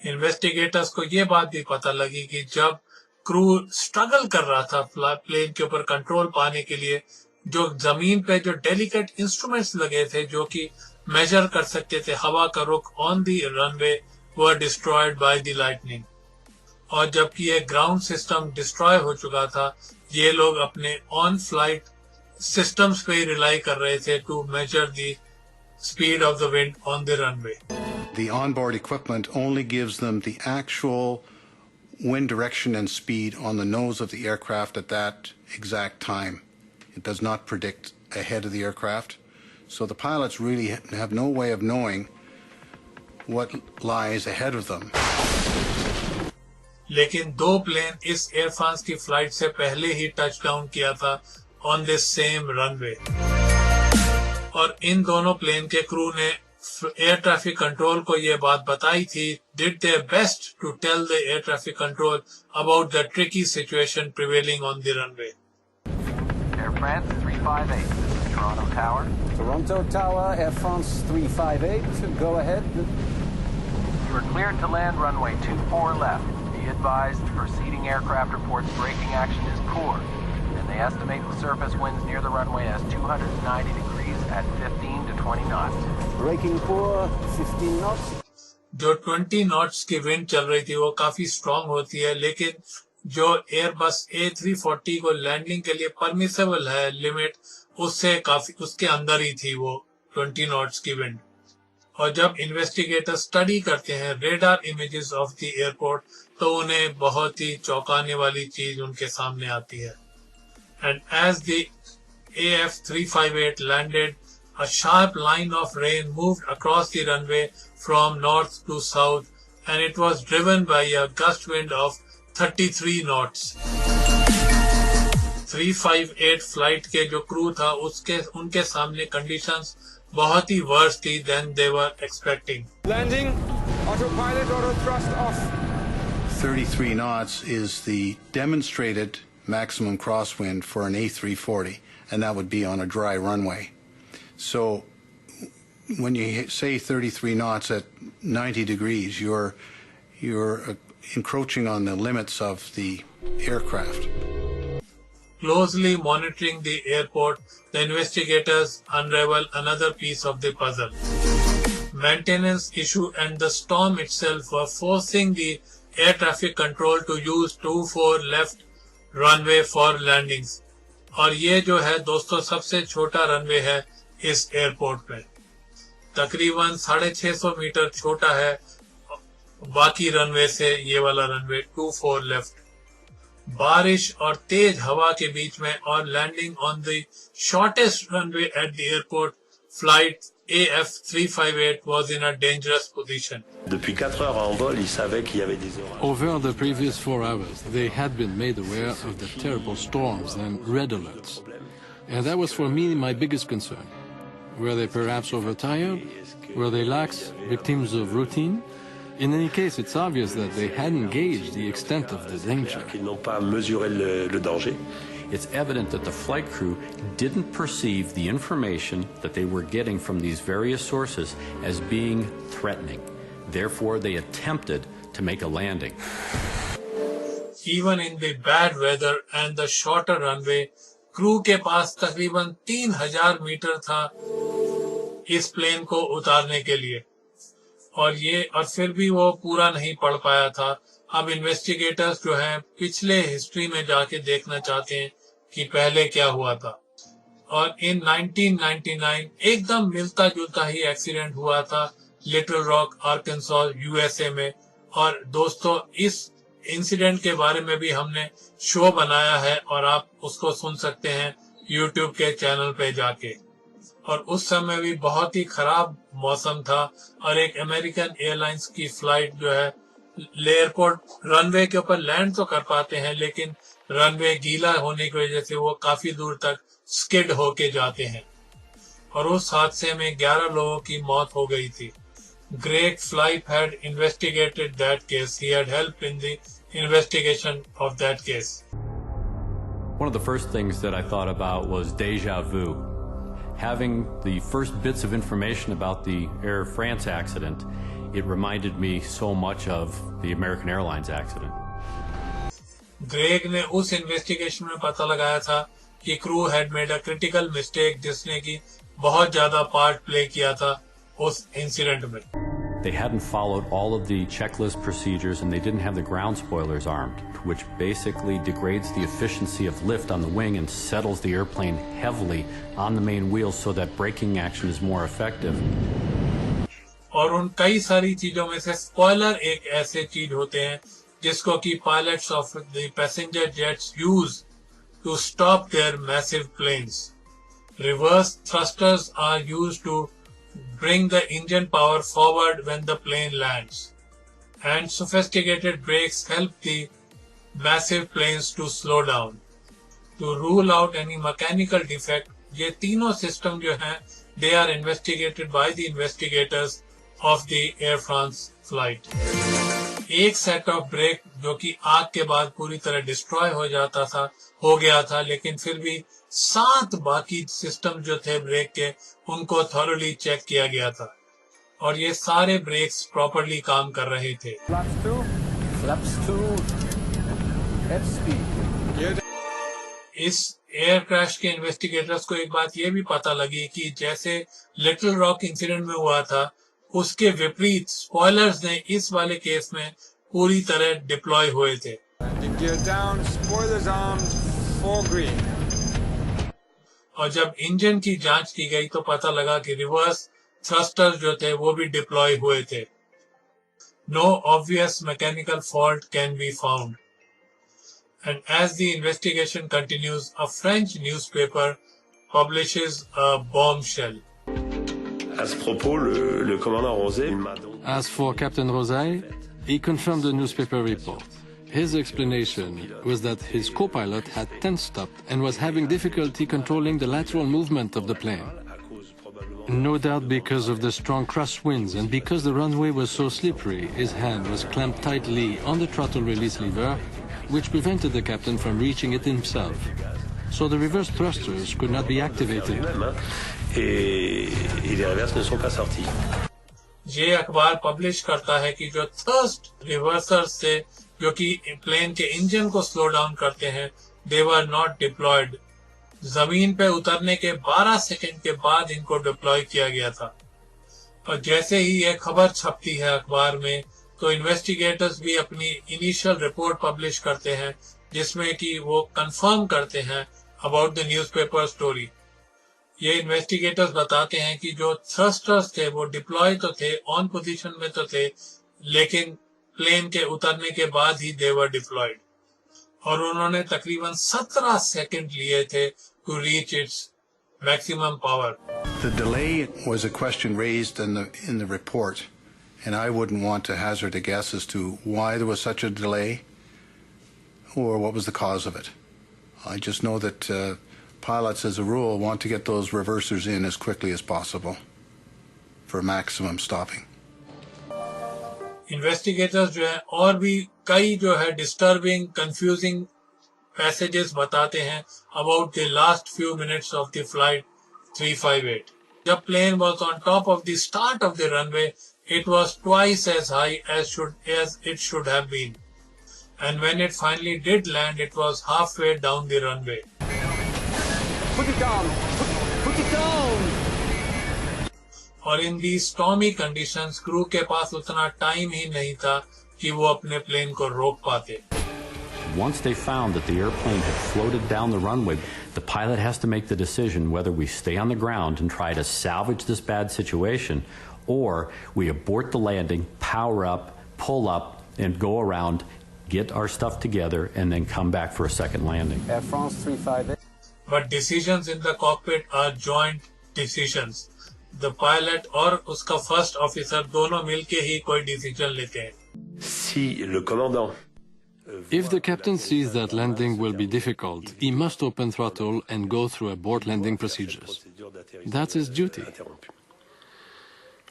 Investigators को ये बात भी पता लगी कि जब crew struggle कर रहा था प्लेन के ऊपर कंट्रोल पाने के लिए, जो जमीन पे जो डेलिकेट इंस्ट्रूमेंट्स लगे थे जो कि मेजर कर सकते थे हवा का रुख on the runway, were destroyed by the lightning. और जबकि ये ग्राउंड सिस्टम डिस्ट्रॉय हो चुका था, ये लोग अपने ऑन फ्लाइट सिस्टम्स पे ही रिलाई कर रहे थे to measure the speed of the wind on the runway. The onboard equipment only gives them the actual wind direction and speed on the nose of the aircraft at that exact time. It does not predict ahead of the aircraft. So the pilots really have no way of knowing what lies ahead of them. लेकिन दो plane इस air France की flight से पहले ही touch down किया था on this same runway, और इन दोनों प्लेन के क्रू ने एयर ट्रैफिक कंट्रोल को ये बात बताई थी. Did their best to tell the air traffic control about the tricky situation prevailing on the runway. Air France 358, Toronto Tower. Toronto Tower, Air France 358, go ahead. You are cleared to land runway 24 left. Be advised, preceding aircraft reports braking action is poor, and they estimate the surface winds near the runway as 290 degrees at 15 to 20 knots. Braking poor, 15 knots. जो 20 knots की wind चल रही थी वो काफी strong होती है, लेकिन जो एयरबस A340 को लैंडिंग के लिए परमिसेबल है लिमिट, उससे काफी उसके अंदर ही थी वो 20 नॉट्स की विंड. और जब इन्वेस्टिगेटर स्टडी करते हैं radar images of the airport, तो उन्हें बहुत ही चौंकाने वाली चीज उनके सामने आती है. And as the AF358 landed, a sharp line of rain moved across the runway from north to south, and it was driven by a gust wind of 33 knots. 358 flight के जो क्रू था उनके सामने कंडीशंस बहुत ही verse थी than they were expecting. Landing, autopilot, auto thrust off. 33 knots is the demonstrated maximum crosswind for an A340, and that would be on a dry runway. So when you say 33 knots at 90 degrees, you're encroaching on the limits of the aircraft. Closely monitoring the airport, the investigators unravel another piece of the puzzle. Maintenance issue and the storm itself were forcing the air traffic control to use 24 left runway for landings. और ये जो है दोस्तों सबसे छोटा runway है इस airport पे, तकरीबन 650 मीटर छोटा है बाकी रनवे से ये वाला रनवे 24 लेफ्ट. बारिश और तेज हवा के बीच में और landing on the shortest runway at the airport, flight AF358 was in a dangerous position. Depuis 4 heures en vol, ils savaient qu'il y avait des orages. Over the previous 4 hours, they had been made aware of the terrible storms and red alerts. And that was for me my biggest concern. Were they perhaps overtired? Were they lax, victims of routine? In any case, it's obvious that they hadn't gauged the extent of the danger. Ils n'ont pas mesuré le danger. It's evident that the flight crew didn't perceive the information that they were getting from these various sources as being threatening. Therefore, they attempted to make a landing. Even in the bad weather and the shorter runway, crew के पास तकरीबन 3000 metre था इस plane को उतारने के लिए, और फिर भी वो पूरा नहीं पढ़ पाया था. अब इन्वेस्टिगेटर्स जो हैं पिछले हिस्ट्री में जाके देखना चाहते हैं कि पहले क्या हुआ था. और इन 1999 एकदम मिलता जुलता ही एक्सीडेंट हुआ था लिटिल रॉक, आर्कनसॉस, यूएसए में. और दोस्तों, इस इंसिडेंट के बारे में भी हमने शो बनाया है और आप उसको सुन सकते हैं यूट्यूब के चैनल पे जाके. और उस समय भी बहुत ही खराब मौसम था और एक अमेरिकन एयरलाइंस की फ्लाइट जो है एयरपोर्ट रनवे के ऊपर लैंड तो कर पाते हैं, लेकिन रनवे गीला होने की वजह से वो काफी दूर तक स्किड होके जाते हैं. और उस हादसे में 11 लोगों की मौत हो गई थी. Greg Flipe had investigated that case. He had helped in the investigation of that case. One of the first things that I thought about was déjà vu. Having the first bits of information about the Air France accident, it reminded me so much of the American Airlines accident. Greg ने उस investigation में पता लगाया था कि crew had made a critical mistake जिसने की बहुत ज्यादा part play किया था उस इंसिडेंट में. They hadn't followed all of the checklist procedures and they didn't have the ground spoilers armed, which basically degrades the efficiency of lift on the wing and settles the airplane heavily on the main wheels so that braking action is more effective. और उन कई सारी चीजों में से spoiler एक ऐसे चीज होते हैं जिसको कि pilots of the passenger jets use to stop their massive planes. Reverse thrusters are used to bring the engine power forward when the plane lands, and sophisticated brakes help the massive planes to slow down. To rule out any mechanical defect, ये तीनों system जो हैं they are investigated by the investigators of the Air France flight. एक set of break जो कि आग के बाद पूरी तरह डिस्ट्रॉय हो गया था, लेकिन फिर भी 7 बाकी सिस्टम जो थे ब्रेक के उनको थॉरली चेक किया गया था और ये सारे ब्रेक्स प्रॉपर्ली काम कर रहे थे. इस एयर क्रैश के इन्वेस्टिगेटर्स को एक बात ये भी पता लगी कि जैसे लिटिल रॉक इंसिडेंट में हुआ था, उसके विपरीत स्पॉयलर्स ने इस वाले केस में पूरी तरह डिप्लॉय हुए थे. और जब इंजन की जांच की गई तो पता लगा कि रिवर्स थ्रस्टर्स जो थे वो भी डिप्लॉय हुए थे. No obvious mechanical fault can be found. And as the investigation continues, a French newspaper publishes a bombshell. As for Captain Rosay, he confirmed the newspaper report. His explanation was that his co-pilot had tensed up and was having difficulty controlling the lateral movement of the plane. No doubt because of the strong crosswinds and because the runway was so slippery, his hand was clamped tightly on the throttle release lever, which prevented the captain from reaching it himself. So the reverse thrusters could not be activated. ये अखबार publish करता है कि जो thrust रिवर्सर्स थे जो कि plane के इंजन को स्लो डाउन करते हैं, they were not deployed. जमीन पे उतरने के 12 सेकंड के बाद इनको डिप्लॉय किया गया था. और जैसे ही ये खबर छपती है अखबार में, तो इन्वेस्टिगेटर्स भी अपनी इनिशियल रिपोर्ट पब्लिश करते हैं जिसमें कि वो कंफर्म करते हैं अबाउट द न्यूज़पेपर स्टोरी. ये इन्वेस्टिगेटर्स बताते हैं कि जो थ्रस्टर्स थे वो डिप्लॉय तो थे, ऑन पोजीशन में तो थे, लेकिन प्लेन के उतरने के बाद ही दे वर डिप्लॉयड. और उन्होंने तकरीबन 17 सेकंड लिए थे to reach its maximum power. The delay was a question raised in the report, and I wouldn't want to hazard a guess as to why there was such a delay or what was the cause of it. I just know that pilots, as a rule, want to get those reversers in as quickly as possible for maximum stopping. Investigators जो है और भी कई जो है disturbing confusing passages बताते हैं about the last few minutes of the flight 358. जब plane was on top of the start of the runway, It was twice as high as it should have been. And when it finally did land, it was halfway down the runway. Put it down! Put it down! और in these stormy conditions, crew के पास उतना time ही नहीं था कि वो अपने plane को रोक पाते. Once they found that the airplane had floated down the runway, the pilot has to make the decision whether we stay on the ground and try to salvage this bad situation, or we abort the landing, power up, pull up, and go around, get our stuff together, and then come back for a second landing. Air France 358. But decisions in the cockpit are joint decisions. The pilot और उसका first officer दोनों मिलके ही कोई decision लेते हैं. Si le commandant If the captain sees that landing will be difficult, he must open throttle and go through abort landing procedures. That's his duty.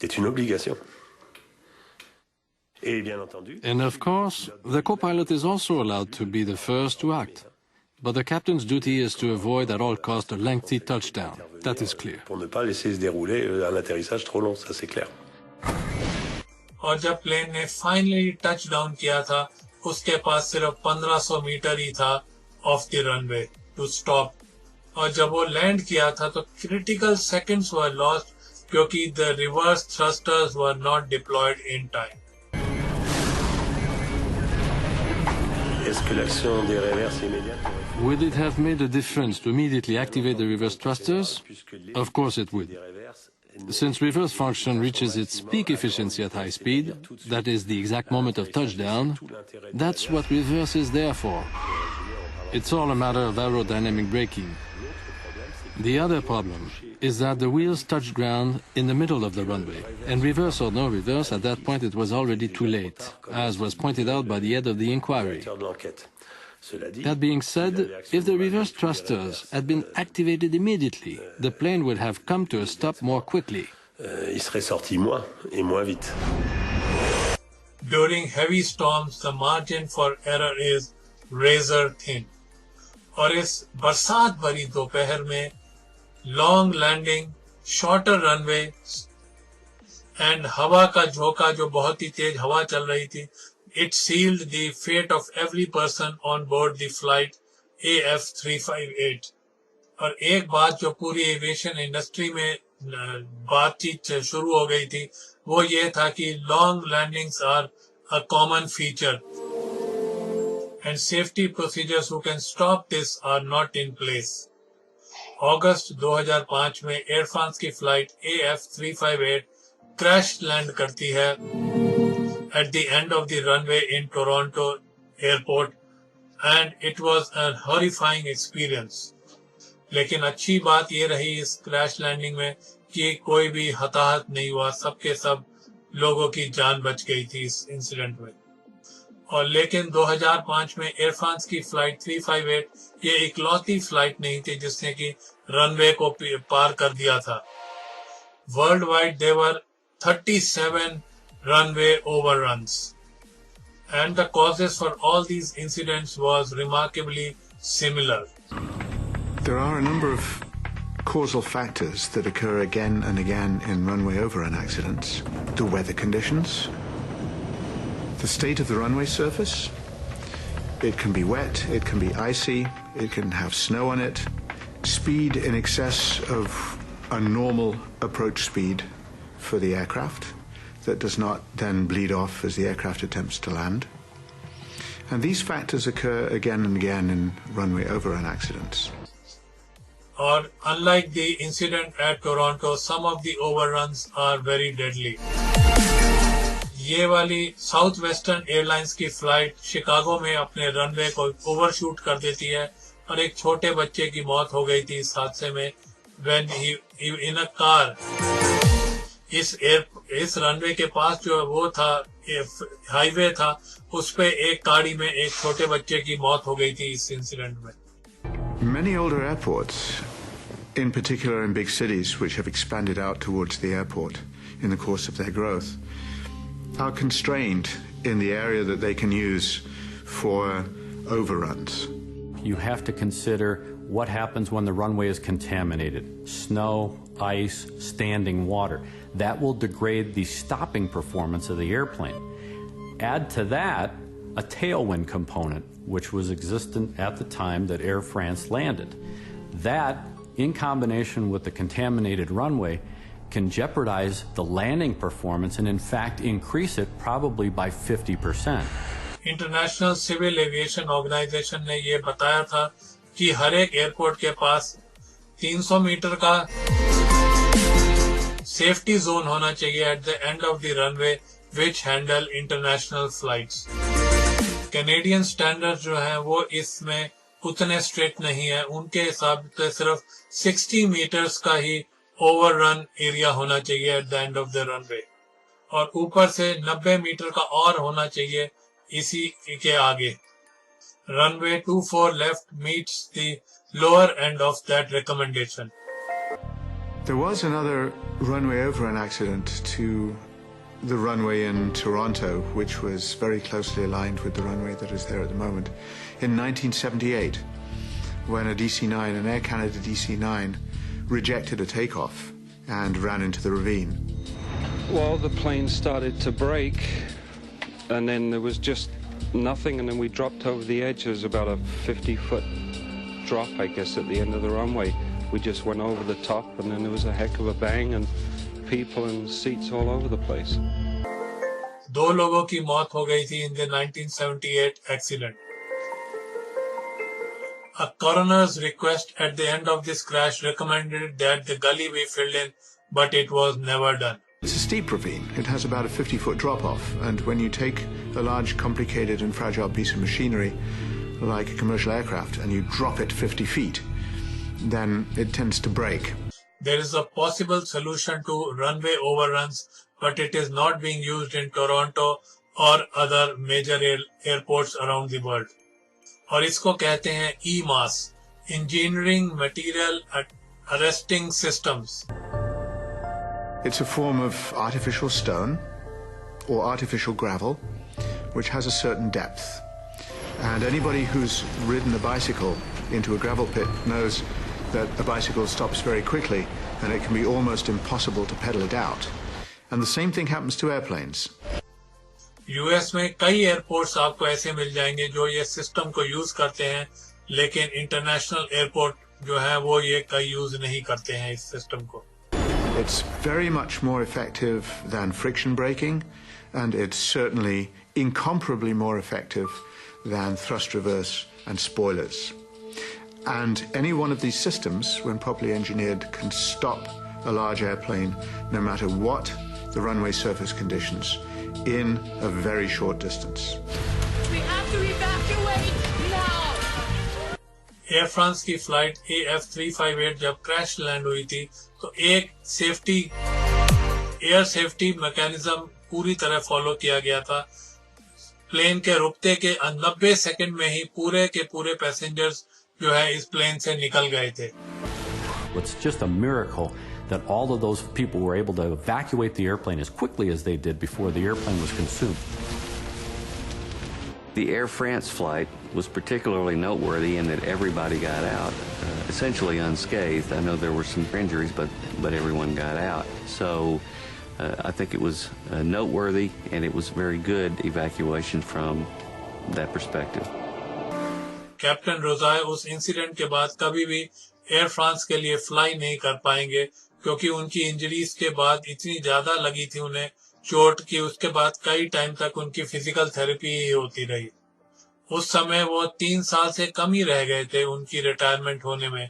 C'est une obligation. Et bien entendu. And of course, the co-pilot is also allowed to be the first to act. But the captain's duty is to avoid at all costs a lengthy touchdown. That is clear. Pour ne pas laisser se dérouler un atterrissage trop long, ça c'est clair. और जब plane ने finally touch down किया था, उसके पास सिर्फ 1500 metre ही था of the runway to stop. और जब वो लैंड किया था तो क्रिटिकल सेकंड्स वर लॉस्ट क्योंकि the reverse thrusters were not deployed in time. Est-ce que l'action des réverses immédiates Would it have made a difference to immediately activate the reverse thrusters? Of course it would. Since reverse function reaches its peak efficiency at high speed, that is the exact moment of touchdown, that's what reverse is there for. It's all a matter of aerodynamic braking. The other problem is that the wheels touched ground in the middle of the runway, and reverse or no reverse, at that point it was already too late, as was pointed out by the head of the inquiry. That being said, if the reverse thrusters had been activated immediately, the plane would have come to a stop more quickly. Il serait sorti moins et moins vite. During heavy storms, the margin for error is razor thin. और इस बरसात भरी दोपहर में long landing, shorter runway and हवा का झोंका जो बहुत ही तेज हवा चल रही थी, it sealed the fate of every person on board the flight AF358. और एक बात जो पूरी एविएशन इंडस्ट्री में बातचीत शुरू हो गई थी, वो ये था कि long landings are a common feature and safety procedures who can stop this are not in place. अगस्त 2005 में एयर फ्रांस की फ्लाइट AF358 क्रैश लैंड करती है at the end of the runway in Toronto airport and it was a horrifying experience. लेकिन अच्छी बात ये रही इस क्रैश लैंडिंग में कि कोई भी हताहत नहीं हुआ, सबके सब लोगों की जान बच गई थी इस इंसिडेंट में. और लेकिन 2005 में एयर फ्रांस की फ्लाइट 358 ये इकलौती फ्लाइट नहीं थी जिसने कि रनवे को पार कर दिया था. Worldwide there were 37 runway overruns, and the causes for all these incidents was remarkably similar. There are a number of causal factors that occur again and again in runway overrun accidents. The weather conditions, the state of the runway surface. It can be wet, it can be icy, it can have snow on it. Speed in excess of a normal approach speed for the aircraft that does not then bleed off as the aircraft attempts to land. And these factors occur again and again in runway overrun accidents. Or unlike the incident at Toronto, some of the overruns are very deadly. ये वाली south western airlines की flight Chicago में अपने runway को overshoot कर देती है और एक छोटे बच्चे की मौत हो गई थी इस हादसे में when he in a car. इस रनवे के पास जो वो था हाईवे था, उस पे एक गाड़ी में एक छोटे बच्चे की मौत हो गई थी इस इंसिडेंट में. Many older airports, in particular in big cities which have expanded out towards the airport in the course of their growth, are constrained in the area that they can use for overruns. You have to consider what happens when the runway is contaminated? Snow, ice, standing water. That will degrade the stopping performance of the airplane. Add to that a tailwind component, which was existent at the time that Air France landed. That, in combination with the contaminated runway, can jeopardize the landing performance and in fact increase it probably by 50%. International Civil Aviation Organization ने ये बताया था कि हर एक airport के पास 300 metre का सेफ्टी जोन होना चाहिए at the end of the runway which handle international flights. Canadian standard जो है वो इसमें उतने स्ट्रिक्ट नहीं है, उनके हिसाब से सिर्फ 60 मीटर्स का ही ओवररन एरिया होना चाहिए at the end of the runway और ऊपर से 90 मीटर का और होना चाहिए इसी के आगे। Runway 24 left meets the lower end of that recommendation. There was another runway overrun accident to the runway in Toronto, which was very closely aligned with the runway that is there at the moment, in 1978, when a DC-9, an Air Canada DC-9, rejected a takeoff and ran into the ravine. Well, the plane started to break, and then there was just nothing, and then we dropped over the edge. There was about a 50-foot drop, I guess, at the end of the runway. We just went over the top, and then there was a heck of a bang, and people and seats all over the place. 2 लोगों की मौत हो गई थी in the 1978 accident. A coroner's request at the end of this crash recommended that the gully be filled in, but it was never done. It's a steep ravine. It has about a 50-foot drop-off, and when you take a large, complicated and fragile piece of machinery, like a commercial aircraft, and you drop it 50 feet, then it tends to break. There is a possible solution to runway overruns, but it is not being used in Toronto or other major airports around the world. और इसको कहते हैं EMAS, Engineering Material Arresting Systems. It's a form of artificial stone or artificial gravel, which has a certain depth. And anybody who's ridden a bicycle into a gravel pit knows that a bicycle stops very quickly and it can be almost impossible to pedal it out. And the same thing happens to airplanes. US में कई airports आपको ऐसे मिल जाएंगे जो ये system को use करते हैं, लेकिन इंटरनेशनल एयरपोर्ट जो है वो ये कई यूज नहीं करते हैं इस सिस्टम को। It's very much more effective than friction braking, and it's certainly incomparably more effective than thrust reverse and spoilers. And any one of these systems, when properly engineered, can stop a large airplane, no matter what the runway surface conditions, in a very short distance. We have to evacuate now! Air France की flight AF358 जब crash land हुई थी तो एक air safety mechanism पूरी तरह follow किया गया था। प्लेन के रुकते के 90 सेकंड में ही पूरे के पूरे पैसेंजर्स जो है इस प्लेन से निकल गए थे। It's just a miracle that all of those people were able to evacuate the airplane as quickly as they did before the airplane was consumed. The Air France flight was particularly noteworthy in that everybody got out, essentially unscathed. I know there were some injuries, but everyone got out. So I think it was noteworthy, and it was very good evacuation from that perspective. Captain Rosay उस incident के बाद कभी भी air France के लिए fly नहीं कर पाएंगे, क्योंकि उनकी इंजरीज के बाद इतनी ज्यादा लगी थी उन्हें चोट की उसके बाद कई टाइम तक उनकी फिजिकल थेरेपी ही होती रही। उस समय वो 3 साल से कम ही रह गए थे उनकी रिटायरमेंट होने में।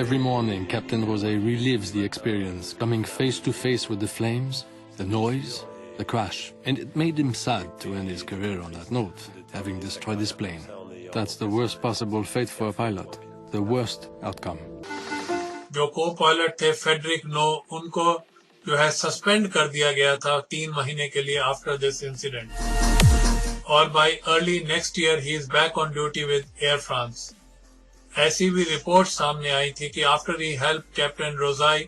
Every morning, Captain Rosé relives the experience, coming face to face with the flames, the noise, the crash. And it made him sad to end his career on that note, having destroyed his plane. That's the worst possible fate for a pilot, the worst outcome. जो co-pilot थे Frederick no, उनको जो है suspend कर दिया गया था 3 महीने के लिए आफ्टर दिस इंसिडेंट। और by early next year he is back on duty with Air France. ऐसी भी रिपोर्ट सामने आई थी कि after he help captain Rosay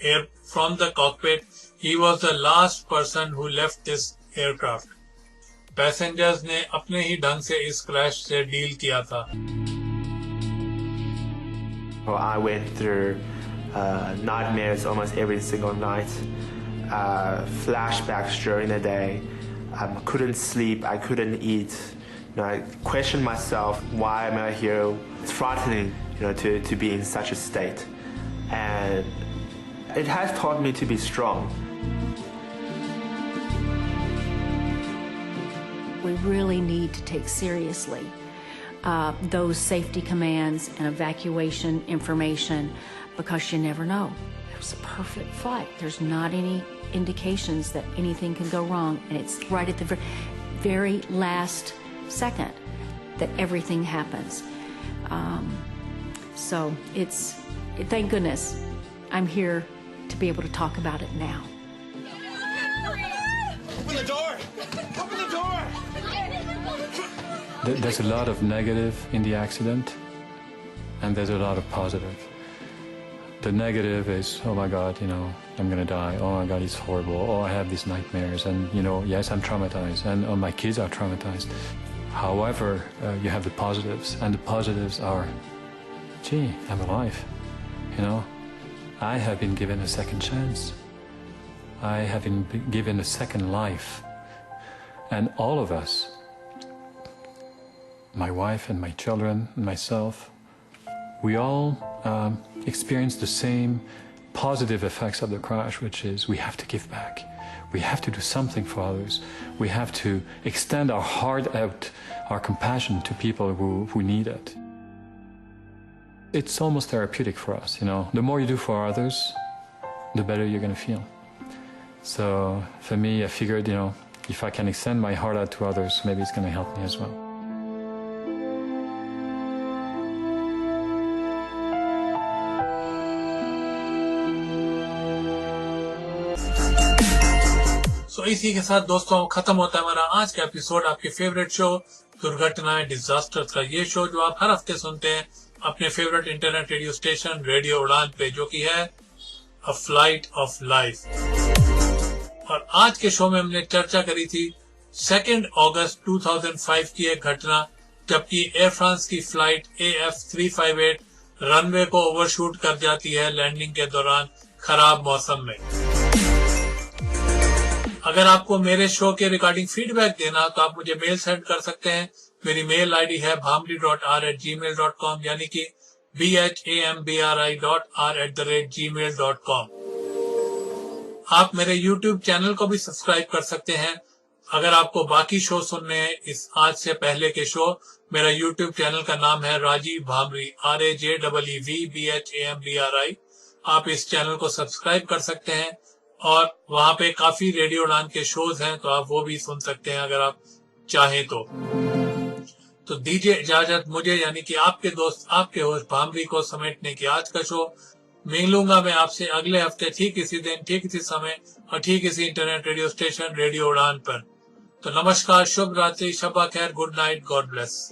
air from the cockpit, he was the last person who left this aircraft. Passengers ने अपने ही ढंग से इस क्रैश से डील किया था। Well, I went through nightmares almost every single night, flashbacks during the day. I couldn't sleep, I couldn't eat. I questioned myself, why am I here? It's frightening, to be in such a state. And it has taught me to be strong. We really need to take seriously those safety commands and evacuation information, because you never know. It was a perfect flight. There's not any indications that anything can go wrong, and it's right at the very last second that everything happens. So it's, thank goodness I'm here to be able to talk about it now. Open the door! Open the door! There's a lot of negative in the accident, and there's a lot of positive. The negative is, oh my God, I'm gonna die. Oh my God, it's horrible. Oh, I have these nightmares, and yes, I'm traumatized, and my kids are traumatized. However, you have the positives, and the positives are, gee, I'm alive. I have been given a second chance. I have been given a second life. And all of us, my wife and my children and myself, we all experience the same positive effects of the crash, which is we have to give back. We have to do something for others. We have to extend our heart out, our compassion to people who need it. It's almost therapeutic for us, The more you do for others, the better you're going to feel. So for me, I figured, if I can extend my heart out to others, maybe it's going to help me as well. So इसी के साथ दोस्तों खत्म होता है हमारा आज का एपिसोड, आपके फेवरेट शो दुर्घटनाएं डिजास्टर्स का। ये शो जो आप हर हफ्ते सुनते हैं अपने favourite internet radio station radio उड़ान पे, जो कि है अ फ्लाइट ऑफ लाइफ। और आज के शो में हमने चर्चा करी थी 2 अगस्त 2005 की एक घटना, जबकि एयर फ्रांस की फ्लाइट AF358 रनवे को ओवरशूट कर जाती है लैंडिंग के दौरान खराब मौसम में। अगर आपको मेरे शो के रिगार्डिंग फीडबैक देना तो आप मुझे मेल सेंड कर सकते हैं। मेरी मेल आईडी है bhamri.r@gmail.com, यानी कि bhambri.r@gmail.com। आप मेरे YouTube चैनल को भी सब्सक्राइब कर सकते हैं। अगर आपको बाकी शो सुनने हैं इस आज से पहले के शो, मेरा YouTube चैनल का नाम है राजीव भामरी, RAJEVBHAMBRI। आप इस चैनल को सब्सक्राइब कर सकते हैं और वहां पे काफी रेडियो उड़ान के शोज हैं, तो आप वो भी सुन सकते हैं अगर आप चाहें तो दीजिए इजाजत मुझे, यानी कि आपके दोस्त आपके होस्ट भामरी को समेटने की आज का शो। मिलूंगा मैं आपसे अगले हफ्ते ठीक इसी दिन, ठीक इसी समय और ठीक इसी इंटरनेट रेडियो स्टेशन रेडियो उड़ान पर। तो नमस्कार, शुभ रात्रि, शब्बा खैर, गुड नाइट, गॉड ब्लेस।